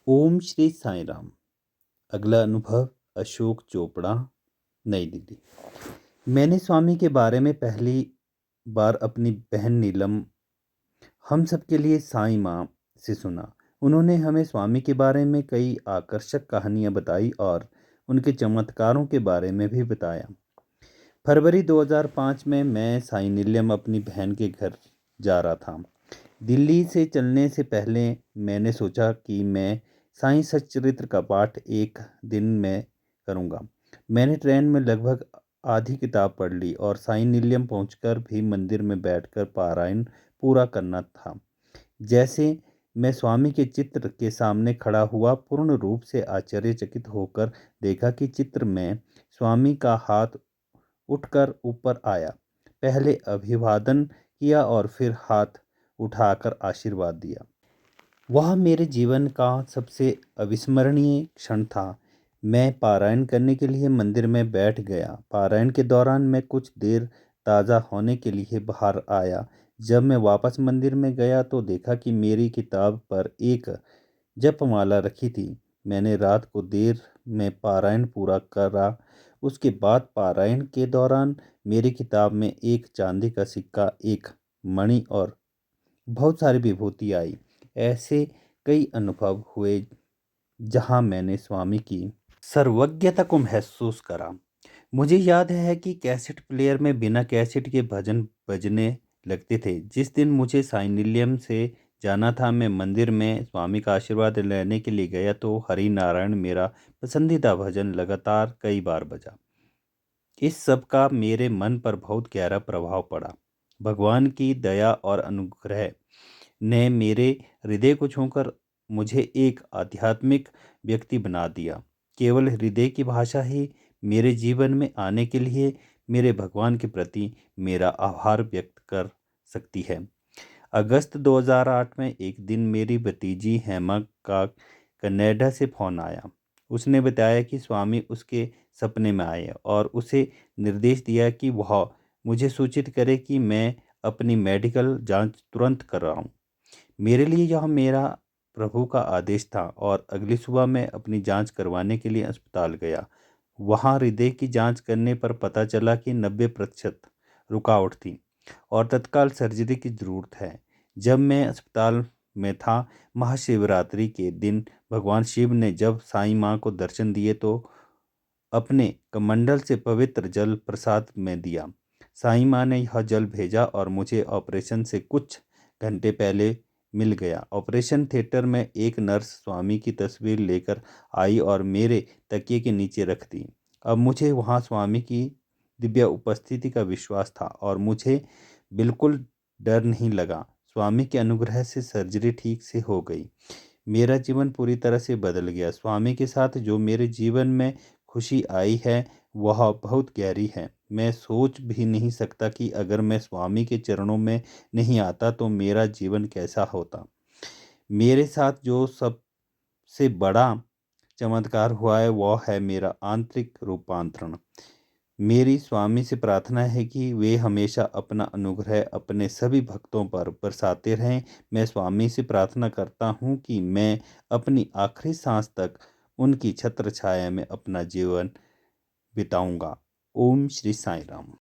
ओम श्री साईं राम। अगला अनुभव अशोक चोपड़ा, नई दिल्ली। मैंने स्वामी के बारे में पहली बार अपनी बहन नीलम हम सब के लिए साईं माँ से सुना। उन्होंने हमें स्वामी के बारे में कई आकर्षक कहानियाँ बताई और उनके चमत्कारों के बारे में भी बताया। फरवरी 2005 में मैं साईं नीलम अपनी बहन के घर जा रहा था। दिल्ली से चलने से पहले मैंने सोचा कि मैं साईं सच्चरित्र का पाठ एक दिन में करूँगा। मैंने ट्रेन में लगभग आधी किताब पढ़ ली और साईं नीलम पहुंचकर भी मंदिर में बैठकर पारायण पूरा करना था। जैसे मैं स्वामी के चित्र के सामने खड़ा हुआ, पूर्ण रूप से आश्चर्यचकित होकर देखा कि चित्र में स्वामी का हाथ उठकर ऊपर आया। पहले अभिवादन किया और फिर हाथ उठाकर आशीर्वाद दिया। वह मेरे जीवन का सबसे अविस्मरणीय क्षण था। मैं पारायण करने के लिए मंदिर में बैठ गया। पारायण के दौरान मैं कुछ देर ताज़ा होने के लिए बाहर आया। जब मैं वापस मंदिर में गया तो देखा कि मेरी किताब पर एक जपमाला रखी थी। मैंने रात को देर में पारायण पूरा करा। उसके बाद पारायण के दौरान मेरी किताब में एक चांदी का सिक्का, एक मणि और बहुत सारी विभूति आई। ऐसे कई अनुभव हुए जहां मैंने स्वामी की सर्वज्ञता को महसूस करा। मुझे याद है कि कैसेट प्लेयर में बिना कैसेट के भजन बजने लगते थे। जिस दिन मुझे साईं निलयम से जाना था, मैं मंदिर में स्वामी का आशीर्वाद लेने के लिए गया तो हरि नारायण मेरा पसंदीदा भजन लगातार कई बार बजा। इस सब का मेरे मन पर बहुत गहरा प्रभाव पड़ा। भगवान की दया और अनुग्रह ने मेरे हृदय को छूकर मुझे एक आध्यात्मिक व्यक्ति बना दिया। केवल हृदय की भाषा ही मेरे जीवन में आने के लिए मेरे भगवान के प्रति मेरा आभार व्यक्त कर सकती है। अगस्त 2008 में एक दिन मेरी भतीजी हेमा का कनाडा से फ़ोन आया। उसने बताया कि स्वामी उसके सपने में आए और उसे निर्देश दिया कि वह मुझे सूचित करे कि मैं अपनी मेडिकल जांच तुरंत कराऊं। मेरे लिए यह मेरा प्रभु का आदेश था और अगली सुबह मैं अपनी जांच करवाने के लिए अस्पताल गया। वहां हृदय की जांच करने पर पता चला कि 90% रुकावट थी और तत्काल सर्जरी की ज़रूरत है। जब मैं अस्पताल में था, महाशिवरात्रि के दिन भगवान शिव ने जब साईं माँ को दर्शन दिए तो अपने कमंडल से पवित्र जल प्रसाद में दिया। साईं माँ ने यह जल भेजा और मुझे ऑपरेशन से कुछ घंटे पहले मिल गया। ऑपरेशन थिएटर में एक नर्स स्वामी की तस्वीर लेकर आई और मेरे तकिए के नीचे रख दी। अब मुझे वहाँ स्वामी की दिव्य उपस्थिति का विश्वास था और मुझे बिल्कुल डर नहीं लगा। स्वामी के अनुग्रह से सर्जरी ठीक से हो गई। मेरा जीवन पूरी तरह से बदल गया। स्वामी के साथ जो मेरे जीवन में खुशी आई है वह बहुत गहरी है। मैं सोच भी नहीं सकता कि अगर मैं स्वामी के चरणों में नहीं आता तो मेरा जीवन कैसा होता। मेरे साथ जो सबसे बड़ा चमत्कार हुआ है वह है मेरा आंतरिक रूपांतरण। मेरी स्वामी से प्रार्थना है कि वे हमेशा अपना अनुग्रह अपने सभी भक्तों पर बरसाते रहें। मैं स्वामी से प्रार्थना करता हूँ कि मैं अपनी आखिरी सांस तक उनकी छत्र छाया में अपना जीवन बिताऊंगा। ओम श्री साईं राम।